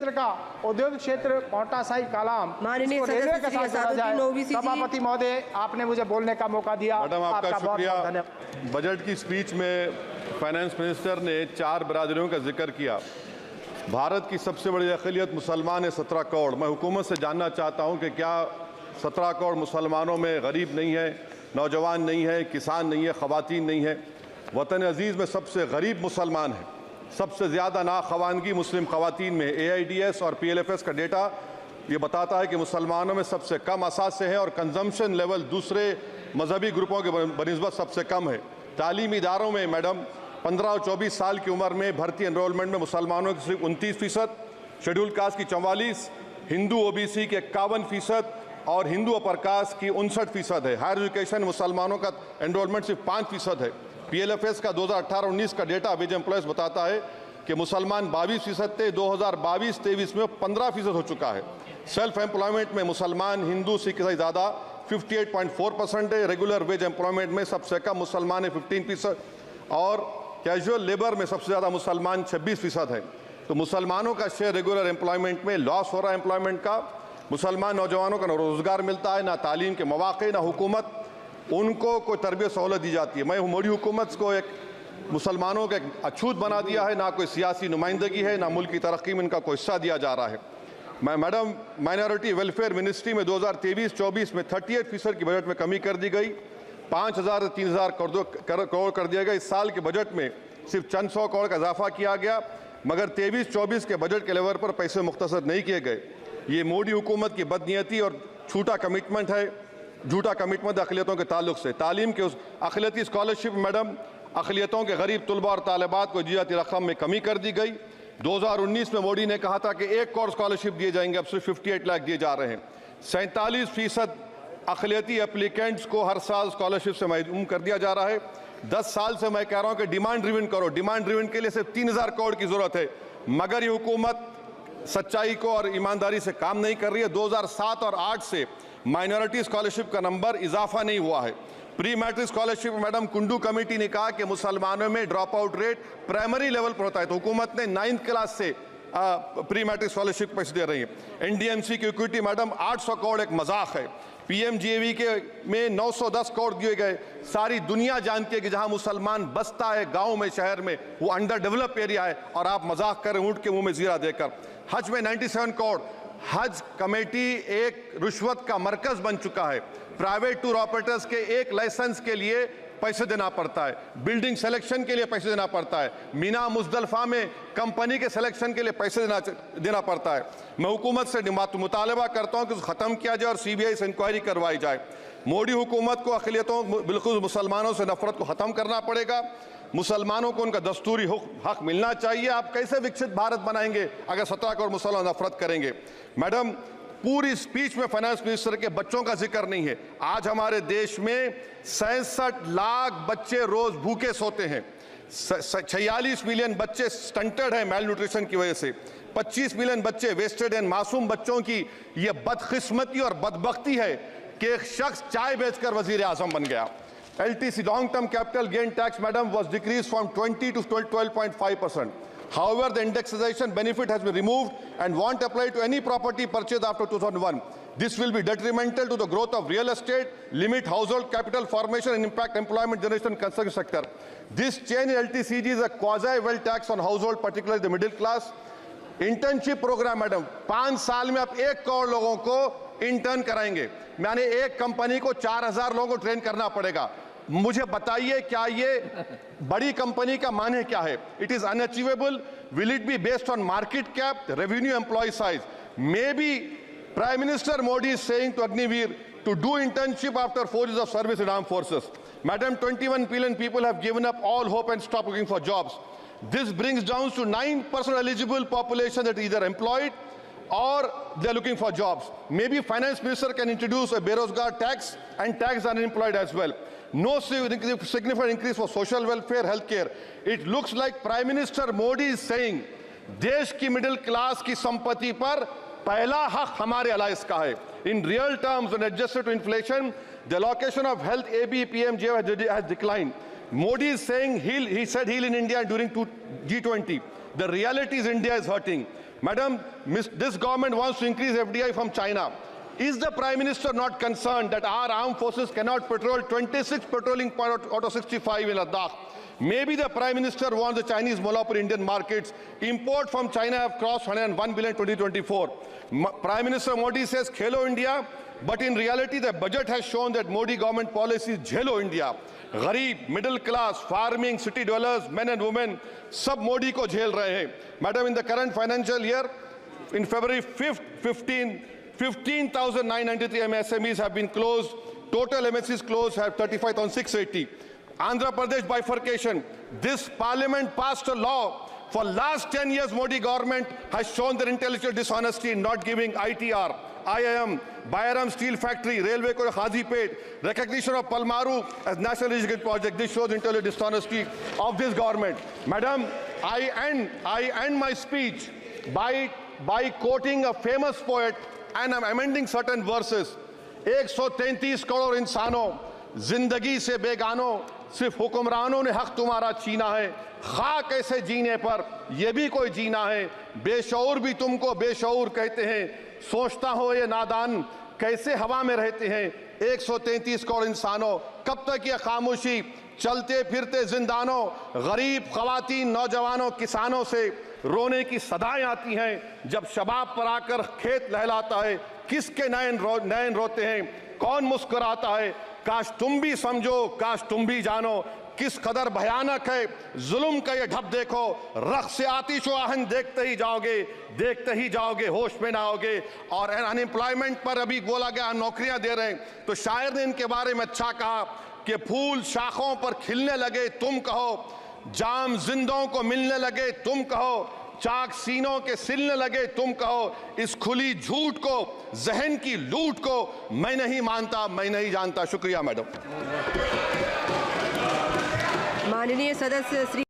का औद्योगिक क्षेत्र कोटा साई कालाम माननीय रेलवे के साथ जोड़ा जाए। सभापति सभापति महोदय, आपने मुझे बोलने का मौका दिया। मैडम, आपका शुक्रिया। बहुत धन्यवाद। बजट की स्पीच में फाइनेंस मिनिस्टर ने 4 बरादरियों का जिक्र किया। भारत की सबसे बड़ी अक़लियत मुसलमान है, 17 करोड़। मैं हुकूमत से जानना चाहता हूं कि क्या 17 करोड़ मुसलमानों में गरीब नहीं है, नौजवान नहीं है, किसान नहीं है, ख़वातीन नहीं है? वतन अजीज़ में सबसे गरीब मुसलमान है, सबसे ज़्यादा नाखवानगी मुस्लिम ख़वातीन में। AIDS और PLFS का डेटा ये बताता है कि मुसलमानों में सबसे कम असासे हैं और कंजम्पशन लेवल दूसरे मजहबी ग्रुपों के बनिस्बत सबसे कम है। तालीमी इदारों में मैडम 15 और 24 साल की उम्र में भर्ती एनरोलमेंट में मुसलमानों की सिर्फ 29%, शेड्यूल कास्ट की 44%, हिंदू OBC के 51% और हिंदू अपर कास्ट की 59% है। हायर एजुकेशन मुसलमानों का एनरोलमेंट सिर्फ 5% है। PLFS का 2018-19 का डेटा वेज एम्प्लॉयज़ बताता है कि मुसलमान 22% थे, 2022-23 में 15% हो चुका है। सेल्फ एम्प्लॉयमेंट में मुसलमान, हिंदू, सिख से ज़्यादा 58.4% है। रेगुलर वेज एम्प्लॉयमेंट में सबसे कम मुसलमान है 15% और कैजुअल लेबर में सबसे ज़्यादा मुसलमान 26% है। तो मुसलमानों का शेयर रेगुलर एम्प्लॉयमेंट में लॉस हो रहा है एम्प्लॉयमेंट का। मुसलमान नौजवानों का ना रोज़गार मिलता है, ना तालीम के मौक़े, ना हुकूमत उनको कोई तरबियत सहूलत दी जाती है। मैं मोदी हुकूमत को एक मुसलमानों का एक अछूत बना दिया है, ना कोई सियासी नुमाइंदगी है, ना मुल्क की तरक्की में इनका कोई हिस्सा दिया जा रहा है। मैं मैडम, माइनॉरिटी वेलफेयर मिनिस्ट्री में 2023-24 में 38% की बजट में कमी कर दी गई, 5,000 से 3,000 करोड़ कर दिया गया। इस साल के बजट में सिर्फ चंद 100 करोड़ का इजाफा किया गया, मगर 23-24 के बजट के लेवल पर पैसे मुख्तसर नहीं किए गए। ये मोदी हुकूमत की बदनीयती और झूठा कमिटमेंट है, झूठा कमिटमेंट अक़लियतों के ताल्लुक से। तालीम के उस अक़लियती स्कॉलरशिप मैडम, अक़लियतों के गरीब तलबा और तालिबात को दी जाती रकम में कमी कर दी गई। 2019 में मोदी ने कहा था कि 1 करोड़ स्कॉलरशिप दिए जाएंगे, अब सिर्फ 58 लाख दिए जा रहे हैं। 47% अक़लियती एप्लीकेंट्स को हर साल स्कॉलरशिप से महरूम कर दिया जा रहा है। 10 साल से मैं कह रहा हूँ कि डिमांड ड्रिवन करो। डिमांड ड्रिवन के लिए सिर्फ 3,000 करोड़ की ज़रूरत है, मगर ये हुकूमत सच्चाई को और ईमानदारी से काम नहीं कर रही है। 2007 और 8 से माइनॉरिटी स्कॉलरशिप का नंबर इजाफा नहीं हुआ है। Pre matric scholarship madam, Kundu committee ने कहा कि मुसलमानों में drop out rate primary level पर होता है, तो हुकूमत ने 9th क्लास से प्री मैट्रिक स्कॉलरशिप पैसे दे रही है। NDMC की इक्विटी मैडम 800 करोड़ एक मजाक है। PMGAV के में 910 करोड़ दिए गए। सारी दुनिया जानती है कि जहां मुसलमान बसता है गांव में, शहर में, वो अंडर डेवलप एरिया है और आप मजाक करें ऊँट के मुंह में जीरा देकर। हज में 97 करोड़। हज कमेटी एक रुश्वत का मरकज बन चुका है। प्राइवेट टूर ऑपरेटर्स के एक लाइसेंस के लिए पैसे देना पड़ता है, बिल्डिंग सिलेक्शन के लिए पैसे देना पड़ता है, मीना मुजदलफा में कंपनी के सिलेक्शन के लिए पैसे देना पड़ता है। मैं हुकूमत से मुतालबा करता हूं कि उसको ख़त्म किया जाए और CBI से इंक्वायरी करवाई जाए। मोदी हुकूमत को अक़लियतों, बिल्कुल मुसलमानों से नफरत को ख़त्म करना पड़ेगा। मुसलमानों को उनका दस्तूरी हक मिलना चाहिए। आप कैसे विकसित भारत बनाएंगे अगर 17 करोड़ मुसलमान नफरत करेंगे? मैडम, पूरी स्पीच में फाइनेंस मिनिस्टर के बच्चों का जिक्र नहीं है। आज हमारे देश में 66 लाख बच्चे रोज भूखे सोते हैं। 46 मिलियन बच्चे स्टंटेड हैं मेल न्यूट्रिशन की वजह से। 25 मिलियन बच्चे वेस्टेड हैं। मासूम बच्चों की यह बदकिस्मती और बदबख्ती है कि एक शख्स चाय बेचकर वजीर आजम बन गया। LTC, long term capital gain tax madam, was decreased from 20 to 12.5%. However, the indexation benefit has been removed and won't apply to any property purchased after 2001. This will be detrimental to the growth of real estate, limit household capital formation and impact employment generation in construction sector. This change in LTCG is a quasi-wealth tax on household, particularly the middle class. Internship programme madam, 5 साल में आप 1 करोड़ लोगों को intern कराएंगे, यानी एक company को 4,000 लोगों को ट्रेन करना पड़ेगा। मुझे बताइए, क्या ये बड़ी कंपनी का माने क्या है? It is unachievable. Will it be based on market cap, revenue, employ size? Maybe prime minister Modi is saying to Agniveer to do internship after 4 years of service in armed forces. Madam, 21 billion people have given up all hope and stopped looking for jobs. This brings down to 9% eligible population that is either employed or they are looking for jobs. Maybe finance minister can introduce a Berozgar tax and tax unemployed as well. No significant increase for social welfare, healthcare. It looks like Prime Minister Modi is saying, देश की middle class की संपत्ति पर पहला हक हमारे alliance का है. In real terms, when adjusted to inflation, the allocation of health AB, PMJ has declined. Modi is saying he said heal in India during G20. The reality is India is hurting. Madam, this government wants to increase FDI from China. Is the Prime Minister not concerned that our armed forces cannot patrol 26 patrolling points out of 65 in Ladakh? Maybe the Prime Minister wants the Chinese monopoly Indian markets. Import from China have crossed 101 billion 2024. Prime Minister Modi says Khelo India, but in reality the budget has shown that Modi government policy is Jhelo India. गरीब, middle class, farming, city dwellers, men and women, सब मोदी को झेल रहे हैं. Madam, in the current financial year, in February 5th, 15,993 MSMEs have been closed. Total MSCs closed have 35,680. Andhra Pradesh bifurcation. This parliament passed a law. For last 10 years, Modi government has shown their intellectual dishonesty in not giving ITR, IIM, Bayaram Steel Factory, Railway Corridor Hazipet, recognition of Palmaru as National Irrigation Project. This shows intellectual dishonesty of this government. Madam, I end my speech by quoting a famous poet, and I'm amending certain verses. 133 crore इंसानों, जिंदगी से बेगानों, सिर्फ हुक्मरानों ने हक तुम्हारा छीना है. खाक ऐसे जीने पर ये भी कोई जीना है. बेशऊर भी तुमको बेशऊर कहते हैं. सोचता हो ये नादान कैसे हवा में रहते हैं. 133 करोड़ इंसानों, कब तक ये खामोशी? चलते फिरते जिंदानों, गरीब खवातीन, नौजवानों, किसानों से रोने की सदाएं आती हैं. जब शबाब पर आकर खेत लहलाता है, किसके नयन रोते हैं, कौन मुस्कुराता है? काश तुम भी समझो, काश तुम भी जानो किस कदर भयानक है जुल्म का ये ढब. देखो रख से आतिश व आहन देखते ही जाओगे, होश में ना आओगे. और अनएम्प्लॉयमेंट पर अभी बोला गया नौकरियां दे रहे हैं, तो शायर ने इनके बारे में अच्छा कहा कि फूल शाखों पर खिलने लगे तुम कहो, जाम जिंदों को मिलने लगे तुम कहो, चाक सीनों के सिलने लगे तुम कहो. इस खुली झूठ को, जहन की लूट को मैं नहीं मानता, मैं नहीं जानता. शुक्रिया मैडम. माननीय सदस्य श्री